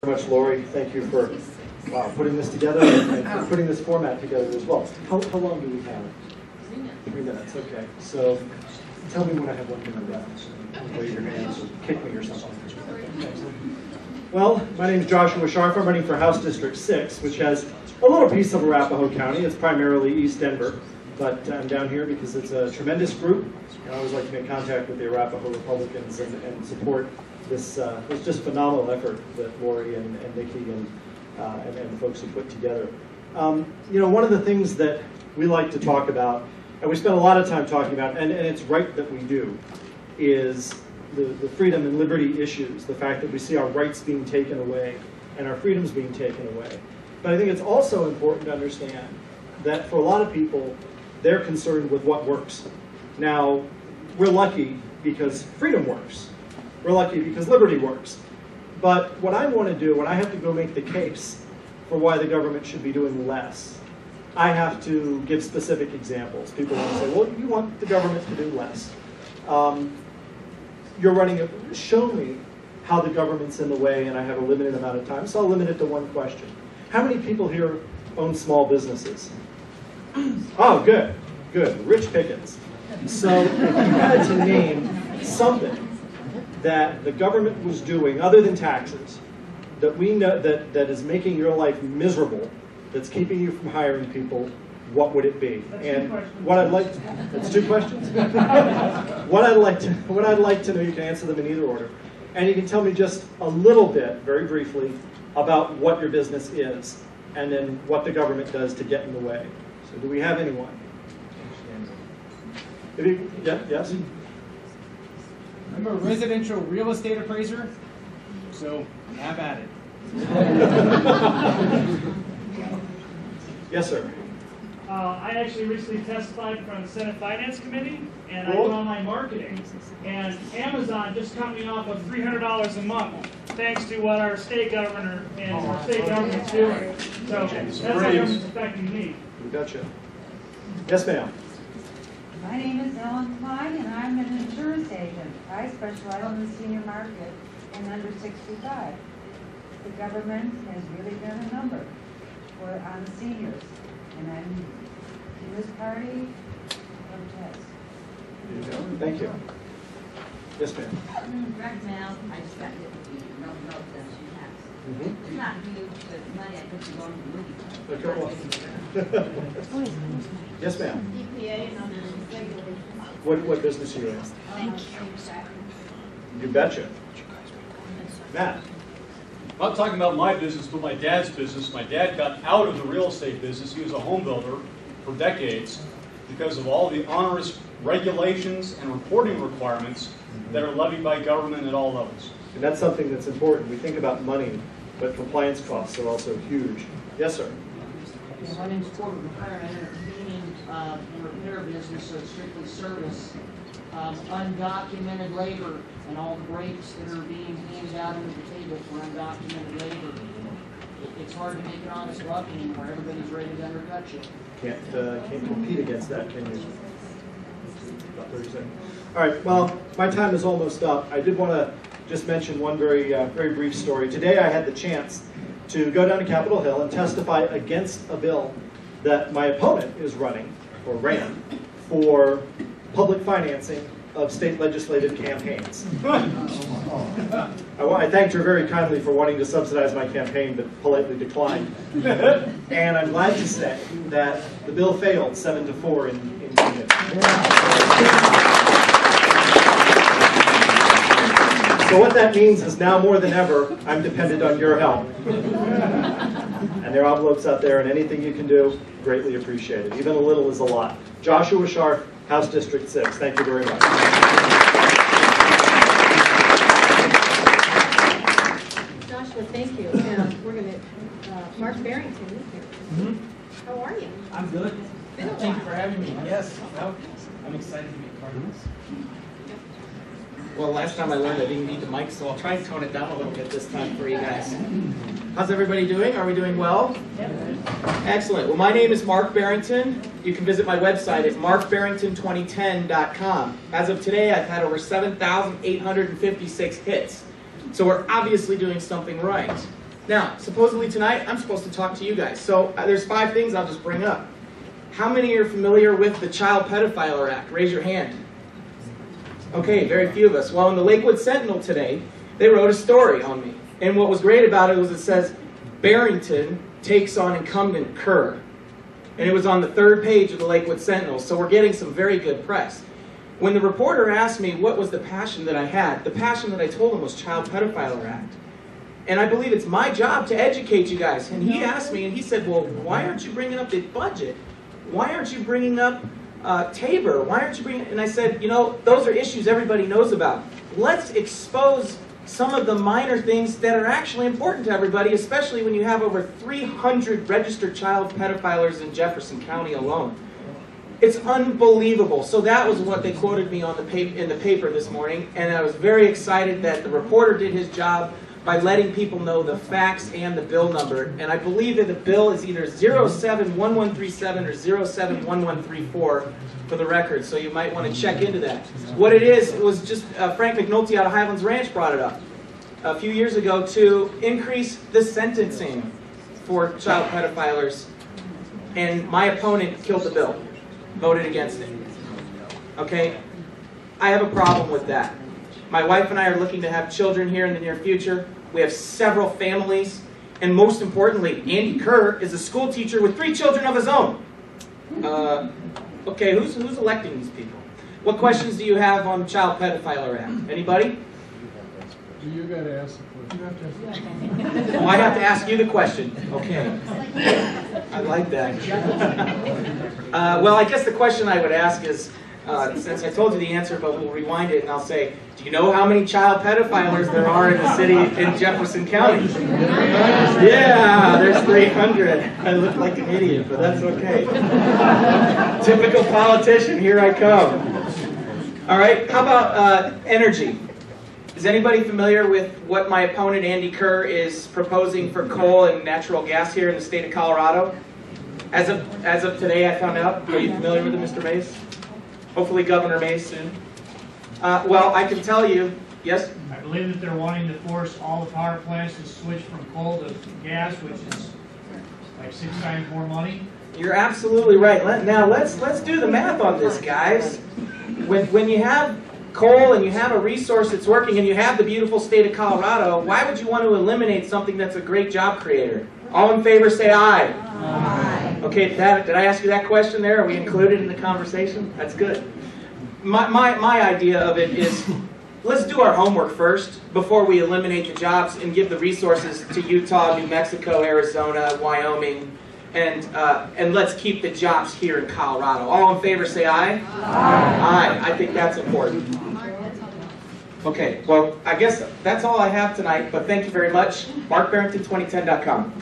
Very much, Lori. Thank you for putting this together and for putting this format together as well. How long do we have? 3 minutes. Okay. So tell me when I have 1 minute left. Wave your hands or kick me or something. Well, my name is Joshua Scharf. I'm running for House District 6, which has a little piece of Arapahoe County. It's primarily East Denver, but I'm down here because it's a tremendous group. And I always like to make contact with the Arapahoe Republicans and support this just phenomenal effort that Lori and Nikki and the folks have put together. You know, one of the things that we like to talk about, and we spend a lot of time talking about, and it's right that we do, is the freedom and liberty issues, the fact that we see our rights being taken away and our freedoms being taken away. But I think it's also important to understand that for a lot of people, they're concerned with what works. Now, we're lucky because freedom works. We're lucky because liberty works. But what I want to do, when I have to go make the case for why the government should be doing less, I have to give specific examples. People want to say, well, you want the government to do less. You're running a, show me how the government's in the way, and I have a limited amount of time, so I'll limit it to one question. How many people here own small businesses? Oh, good, good, rich pickings. So if you had to name something that the government was doing other than taxes, that we know that is making your life miserable, that's keeping you from hiring people, what would it be? That's and what I'd like to, that's 2 questions. what I'd like to know, you can answer them in either order, and you can tell me just a little bit, very briefly, about what your business is, and then what the government does to get in the way. So, do we have anyone? Yeah, yes. I'm a residential real estate appraiser, so have at it. Yes, sir. I actually recently testified from the Senate Finance Committee, and I do online marketing. And Amazon just cut me off of $300 a month, thanks to what our state governor and our state government's doing. So that's how government's affecting me. We got you. Yes, ma'am. My name is Ellen Klein, and I'm an insurance agent. I specialize in the senior market and under 65. The government has really done a number on the seniors, and I'm in this party protest. Thank you. Yes, ma'am. Right now, I just got hit with the no that she has. It's not huge, but money I put to go to the movie. Yes, ma'am. EPA and other regulations. What business are you in? Thank you. You betcha. Matt. I'm not talking about my business, but my dad's business. My dad got out of the real estate business. He was a home builder for decades because of all the onerous regulations and reporting requirements that are levied by government at all levels. And that's something that's important. We think about money, but compliance costs are also huge. Yes, sir. Yeah, my name's Corbett McLaren. I entertaining and repair business, so it's strictly service. Undocumented labor and all the breaks that are being handed out under the table for undocumented labor. It's hard to make an honest buck anymore. Everybody's ready to undercut you. Can't compete against that, can you? About 30 seconds. All right. Well, my time is almost up. I did want to just mention one very brief story. Today, I had the chance to go down to Capitol Hill and testify against a bill that my opponent is running, or ran, for public financing of state legislative campaigns. I thanked her very kindly for wanting to subsidize my campaign, but politely declined. And I'm glad to say that the bill failed 7-4 in committee. So what that means is now more than ever, I'm dependent on your help. And there are envelopes out there, and anything you can do, greatly appreciated. Even a little is a lot. Joshua Scharf, House District 6. Thank you very much. Joshua, thank you. And we're going to, Mark Barrington is here. How are you? I'm good. Been a while. Thank you for having me. Yes, I'm excited to be part of this. Well, last time I learned I didn't need the mic, so I'll try and tone it down a little bit this time for you guys. How's everybody doing? Are we doing well? Yep. Excellent. Well, my name is Mark Barrington. You can visit my website at markbarrington2010.com. As of today, I've had over 7,856 hits. So we're obviously doing something right. Now, supposedly tonight, I'm supposed to talk to you guys. So there's 5 things I'll just bring up. How many are familiar with the Child Pedophiler Act? Raise your hand. Okay, very few of us. Well, in the Lakewood Sentinel today, they wrote a story on me. And what was great about it was it says, Barrington takes on incumbent Kerr. And it was on the 3rd page of the Lakewood Sentinel, so we're getting some very good press. When the reporter asked me what was the passion that I had, the passion that I told him was Child Pedophiler Act. And I believe it's my job to educate you guys. And he asked me, and he said, well, why aren't you bringing up the budget? Why aren't you bringing up Tabor? Why aren't you bringing... And I said, you know, those are issues everybody knows about. Let's expose some of the minor things that are actually important to everybody, especially when you have over 300 registered child pedophilers in Jefferson County alone. It's unbelievable. So that was what they quoted me on in the paper this morning, and I was very excited that the reporter did his job by letting people know the facts and the bill number. And I believe that the bill is either 071137 or 071134 for the record, so you might want to check into that. What it was just Frank McNulty out of Highlands Ranch brought it up a few years ago to increase the sentencing for child pedophilers, and my opponent killed the bill, voted against it. Okay? I have a problem with that. My wife and I are looking to have children here in the near future. We have several families, and most importantly, Andy Kerr is a school teacher with 3 children of his own. Okay, who's electing these people? What questions do you have on Child Pedophiler Act? Anybody? You got to ask the question. Oh, I have to ask you the question. Okay. I like that. Well, I guess the question I would ask is, since I told you the answer, but we'll rewind it and I'll say, do you know how many child pedophilers there are in the city in Jefferson County? Yeah, there's 300. I look like an idiot, but that's okay. Typical politician, here I come. All right, how about energy? Is anybody familiar with what my opponent Andy Kerr is proposing for coal and natural gas here in the state of Colorado? As of today, I found out. Are you familiar with it, Mr. Mays? Hopefully Governor Mays soon. Well, I can tell you, yes? I believe that they're wanting to force all the power plants to switch from coal to gas, which is like 6 times more money. You're absolutely right. Now let's do the math on this, guys. When you have coal and you have a resource that's working and you have the beautiful state of Colorado, why would you want to eliminate something that's a great job creator? All in favor, say aye. Aye. Okay, did I ask you that question there? Are we included in the conversation? That's good. My idea of it is, let's do our homework first before we eliminate the jobs and give the resources to Utah, New Mexico, Arizona, Wyoming, and let's keep the jobs here in Colorado. All in favor, say aye. Aye. Aye. I think that's important. Okay, well, I guess that's all I have tonight, but thank you very much. MarkBarrington2010.com.